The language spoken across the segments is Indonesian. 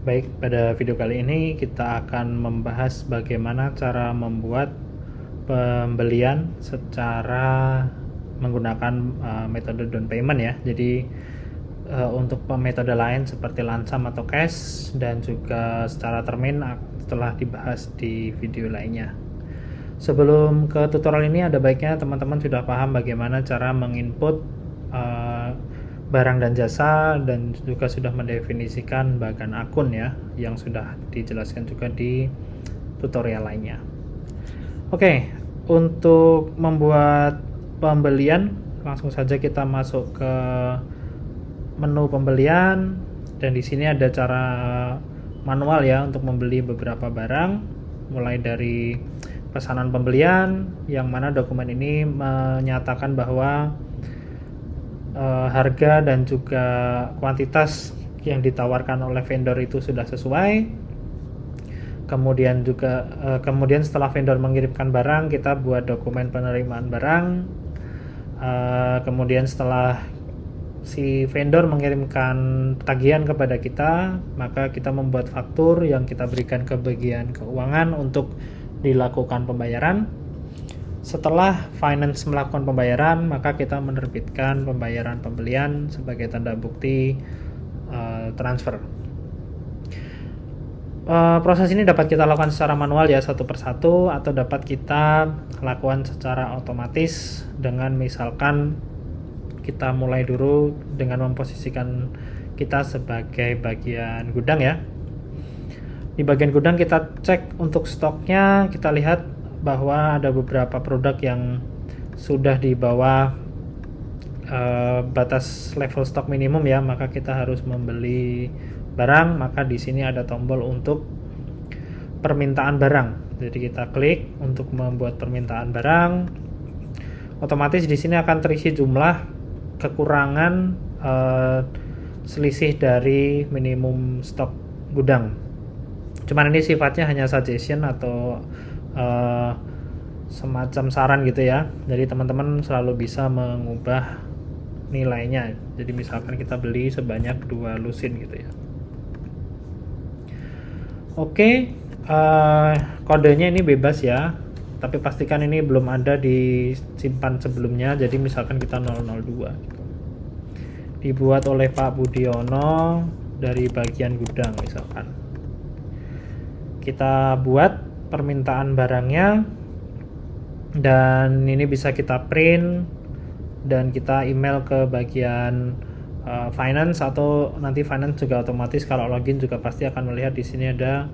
Baik, pada video kali ini kita akan membahas bagaimana cara membuat pembelian secara menggunakan metode down payment ya. Jadi untuk metode lain seperti lansam atau cash dan juga secara termin telah dibahas di video lainnya. Sebelum ke tutorial ini ada baiknya teman-teman sudah paham bagaimana cara menginput barang dan jasa dan juga sudah mendefinisikan bagian akun ya, yang sudah dijelaskan juga di tutorial lainnya. Oke, untuk membuat pembelian langsung saja kita masuk ke menu pembelian, dan di sini ada cara manual ya untuk membeli beberapa barang, mulai dari pesanan pembelian yang mana dokumen ini menyatakan bahwa harga dan juga kuantitas yang ditawarkan oleh vendor itu sudah sesuai. Kemudian juga kemudian setelah vendor mengirimkan barang, kita buat dokumen penerimaan barang. Kemudian setelah si vendor mengirimkan tagihan kepada kita, maka kita membuat faktur yang kita berikan ke bagian keuangan untuk dilakukan pembayaran. Setelah finance melakukan pembayaran, maka kita menerbitkan pembayaran pembelian sebagai tanda bukti transfer. Proses ini dapat kita lakukan secara manual ya, satu persatu, atau dapat kita lakukan secara otomatis dengan misalkan kita mulai dulu dengan memposisikan kita sebagai bagian gudang ya. Di bagian gudang kita cek untuk stoknya, kita lihat bahwa ada beberapa produk yang sudah di bawah batas level stok minimum ya, maka kita harus membeli barang. Maka di sini ada tombol untuk permintaan barang. Jadi kita klik untuk membuat permintaan barang. Otomatis di sini akan terisi jumlah kekurangan selisih dari minimum stok gudang. Cuman ini sifatnya hanya suggestion atau semacam saran gitu ya. Jadi teman-teman selalu bisa mengubah nilainya. Jadi misalkan kita beli sebanyak 2 lusin gitu ya. Oke, kodenya ini bebas ya, tapi pastikan ini belum ada disimpan sebelumnya. Jadi misalkan kita 002 gitu. Dibuat oleh Pak Budiono dari bagian gudang misalkan. Kita buat permintaan barangnya, dan ini bisa kita print dan kita email ke bagian finance, atau nanti finance juga otomatis kalau login juga pasti akan melihat di sini ada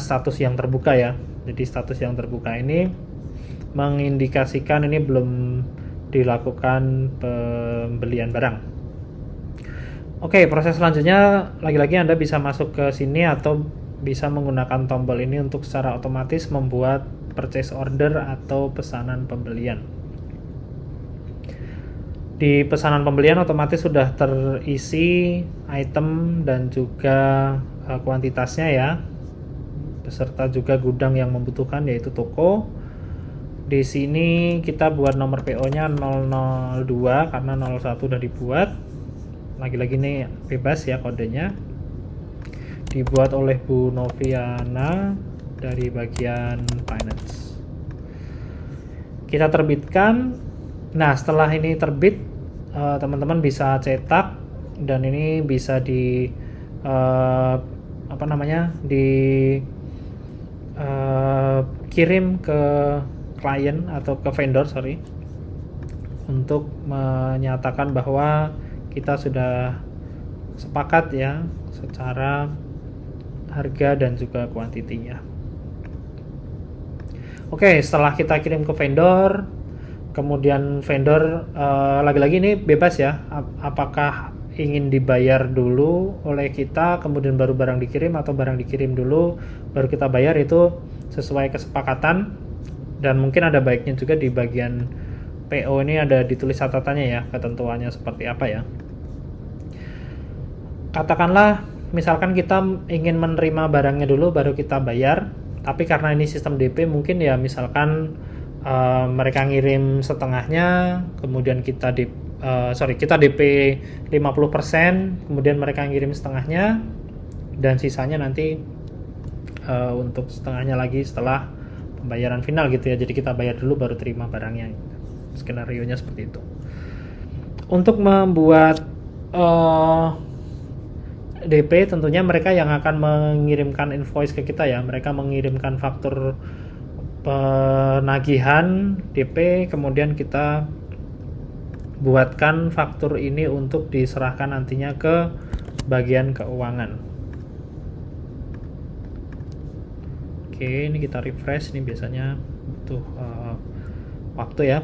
status yang terbuka ya. Jadi status yang terbuka ini mengindikasikan ini belum dilakukan pembelian barang. Oke, proses selanjutnya lagi-lagi Anda bisa masuk ke sini atau bisa menggunakan tombol ini untuk secara otomatis membuat purchase order atau pesanan pembelian. Di pesanan pembelian otomatis sudah terisi item dan juga kuantitasnya ya, beserta juga gudang yang membutuhkan yaitu toko. Di sini kita buat nomor PO-nya 002 karena 01 sudah dibuat. Lagi-lagi ini bebas ya kodenya. Dibuat oleh Bu Noviana dari bagian finance. Kita terbitkan. Nah, setelah ini terbit, teman-teman bisa cetak, dan ini bisa kirim ke klien atau ke vendor untuk menyatakan bahwa kita sudah sepakat ya secara harga dan juga kuantitinya. Oke, setelah kita kirim ke vendor, kemudian vendor lagi-lagi ini bebas ya, apakah ingin dibayar dulu oleh kita kemudian baru barang dikirim, atau barang dikirim dulu baru kita bayar, itu sesuai kesepakatan. Dan mungkin ada baiknya juga di bagian PO ini ada ditulis catatannya ya, ketentuannya seperti apa ya. Katakanlah misalkan kita ingin menerima barangnya dulu baru kita bayar, tapi karena ini sistem DP mungkin ya misalkan mereka ngirim setengahnya, kemudian kita kita DP 50%, kemudian mereka ngirim setengahnya, dan sisanya nanti untuk setengahnya lagi setelah pembayaran final gitu ya. Jadi kita bayar dulu baru terima barangnya. Skenario-nya seperti itu. Untuk membuat DP, tentunya mereka yang akan mengirimkan invoice ke kita ya. Mereka mengirimkan faktur penagihan DP, kemudian kita buatkan faktur ini untuk diserahkan nantinya ke bagian keuangan. Oke, ini kita refresh. Ini biasanya butuh waktu ya.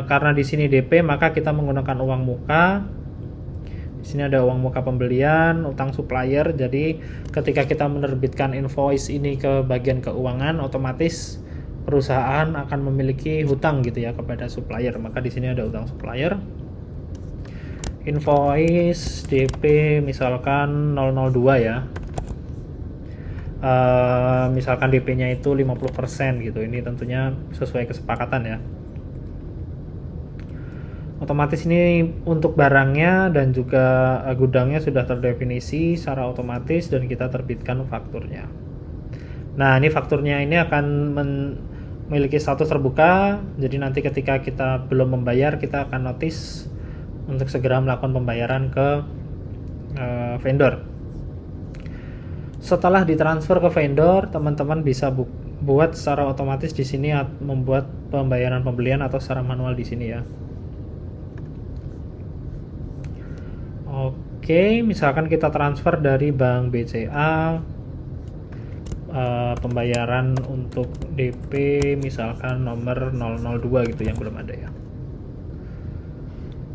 Karena di sini DP, maka kita menggunakan uang muka. Di sini ada uang muka pembelian, utang supplier. Jadi ketika kita menerbitkan invoice ini ke bagian keuangan, otomatis perusahaan akan memiliki hutang gitu ya kepada supplier. Maka di sini ada utang supplier. Invoice DP misalkan 002 ya. Misalkan DP-nya itu 50% gitu. Ini tentunya sesuai kesepakatan ya. Otomatis ini untuk barangnya dan juga gudangnya sudah terdefinisi secara otomatis dan kita terbitkan fakturnya. Nah, ini fakturnya ini akan memiliki status terbuka. Jadi nanti ketika kita belum membayar, kita akan notice untuk segera melakukan pembayaran ke vendor. Setelah ditransfer ke vendor, teman-teman bisa buat secara otomatis di sini membuat pembayaran pembelian atau secara manual di sini ya. Oke, misalkan kita transfer dari bank BCA, pembayaran untuk DP misalkan nomor 002 gitu yang belum ada ya.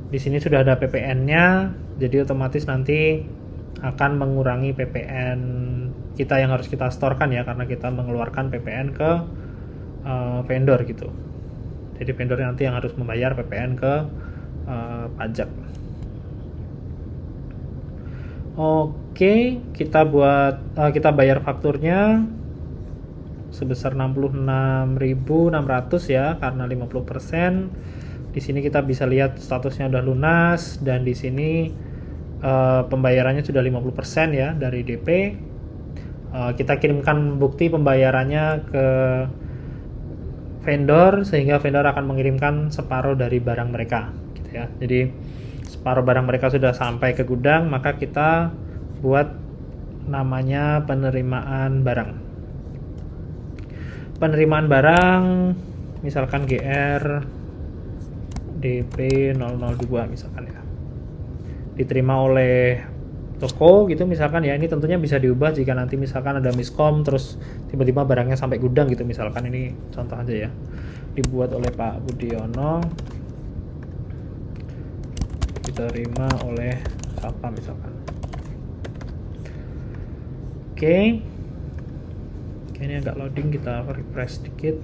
Di sini sudah ada PPN-nya, jadi otomatis nanti akan mengurangi PPN kita yang harus kita setorkan ya, karena kita mengeluarkan PPN ke vendor gitu. Jadi vendor nanti yang harus membayar PPN ke pajak. Oke, kita bayar fakturnya sebesar 66.600 ya, karena 50%. Di sini kita bisa lihat statusnya udah lunas, dan di sini pembayarannya sudah 50% ya dari DP. Kita kirimkan bukti pembayarannya ke vendor, sehingga vendor akan mengirimkan separuh dari barang mereka gitu ya. Jadi separuh barang mereka sudah sampai ke gudang, maka kita buat namanya penerimaan barang. Penerimaan barang misalkan GR DP 002 misalkan ya, diterima oleh toko gitu misalkan ya. Ini tentunya bisa diubah jika nanti misalkan ada miskom terus tiba-tiba barangnya sampai gudang gitu misalkan. Ini contoh aja ya, dibuat oleh Pak Budiono, diterima oleh siapa misalkan. Oke, ini agak loading, kita refresh sedikit.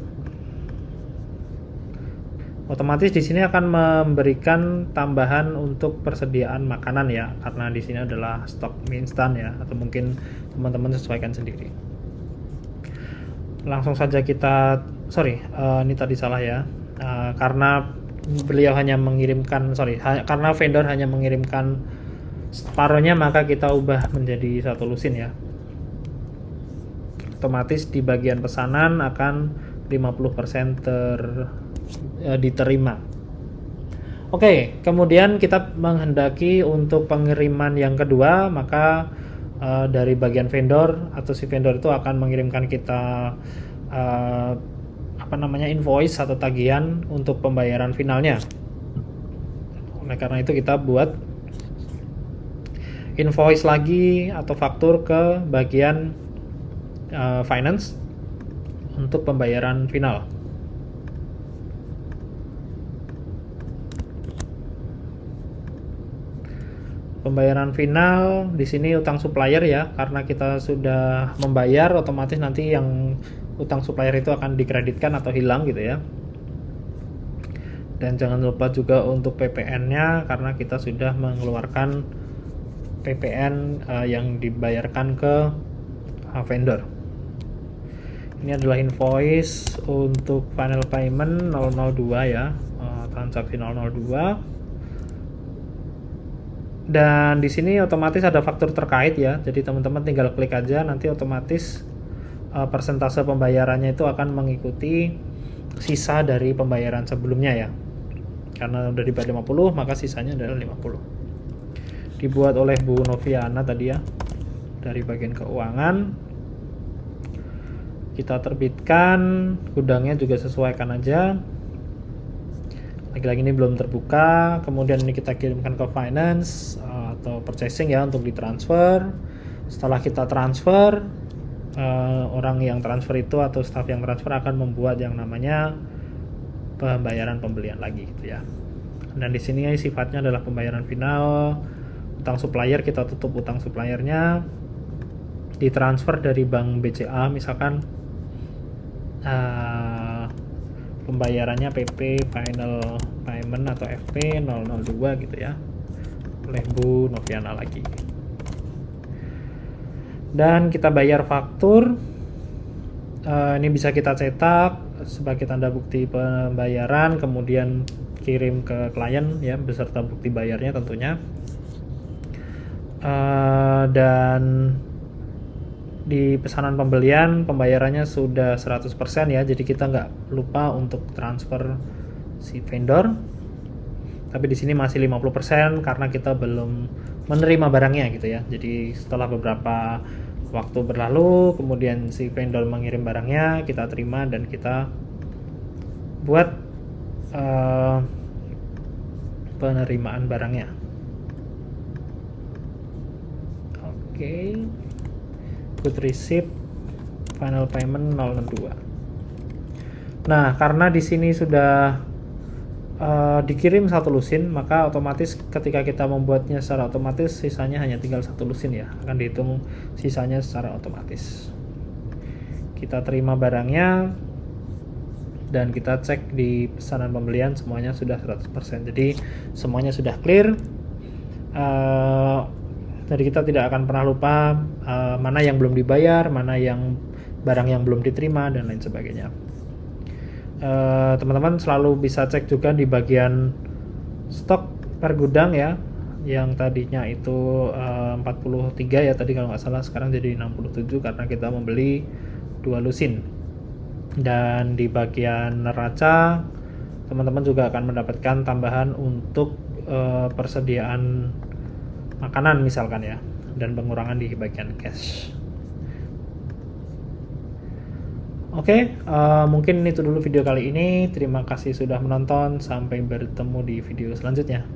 Otomatis di sini akan memberikan tambahan untuk persediaan makanan ya, karena di sini adalah stok mie instan ya, atau mungkin teman-teman sesuaikan sendiri. Langsung saja kita, ini tadi salah ya, karena beliau hanya mengirimkan, karena vendor hanya mengirimkan separuhnya, maka kita ubah menjadi satu lusin ya. Otomatis di bagian pesanan akan 50% diterima. Oke, kemudian kita menghendaki untuk pengiriman yang kedua, maka dari bagian vendor atau si vendor itu akan mengirimkan kita invoice atau tagihan untuk pembayaran finalnya. Oleh karena itu kita buat invoice lagi atau faktur ke bagian finance untuk pembayaran final. Pembayaran final di sini utang supplier ya, karena kita sudah membayar, otomatis nanti yang utang supplier itu akan dikreditkan atau hilang gitu ya. Dan jangan lupa juga untuk PPN-nya, karena kita sudah mengeluarkan PPN yang dibayarkan ke vendor. Ini adalah invoice untuk final payment 002 ya, transaksi 002. Dan di sini otomatis ada faktur terkait ya. Jadi teman-teman tinggal klik aja, nanti otomatis persentase pembayarannya itu akan mengikuti sisa dari pembayaran sebelumnya ya. Karena udah dibayar 50, maka sisanya adalah 50. Dibuat oleh Bu Noviana tadi ya, dari bagian keuangan. Kita terbitkan, gudangnya juga sesuaikan aja. Lagi-lagi ini belum terbuka, kemudian ini kita kirimkan ke finance atau purchasing ya untuk ditransfer. Setelah kita transfer, orang yang transfer itu atau staff yang transfer akan membuat yang namanya pembayaran pembelian lagi gitu ya. Dan di sini sifatnya adalah pembayaran final. Utang supplier, kita tutup utang suppliernya, ditransfer dari bank BCA misalkan, pembayarannya PP final payment atau FP 002 gitu ya, oleh Bu Noviana lagi. Dan kita bayar faktur, ini bisa kita cetak sebagai tanda bukti pembayaran, kemudian kirim ke klien ya beserta bukti bayarnya tentunya. Dan di pesanan pembelian pembayarannya sudah 100% ya, jadi kita nggak lupa untuk transfer si vendor. Tapi di sini masih 50% karena kita belum menerima barangnya gitu ya. Jadi setelah beberapa waktu berlalu, kemudian si vendor mengirim barangnya, kita terima dan kita buat penerimaan barangnya. Oke. Good receipt, final payment 002. Nah, karena di sini sudah dikirim satu lusin, maka otomatis ketika kita membuatnya secara otomatis sisanya hanya tinggal satu lusin ya, akan dihitung sisanya secara otomatis. Kita terima barangnya dan kita cek di pesanan pembelian semuanya sudah 100%. Jadi semuanya sudah clear. Jadi kita tidak akan pernah lupa mana yang belum dibayar, mana yang barang yang belum diterima dan lain sebagainya. Teman-teman selalu bisa cek juga di bagian stok per gudang ya, yang tadinya itu 43 ya tadi kalau nggak salah, sekarang jadi 67 karena kita membeli 2 lusin. Dan di bagian neraca teman-teman juga akan mendapatkan tambahan untuk persediaan makanan misalkan ya, dan pengurangan di bagian cash. Oke, mungkin itu dulu video kali ini. Terima kasih sudah menonton, sampai bertemu di video selanjutnya.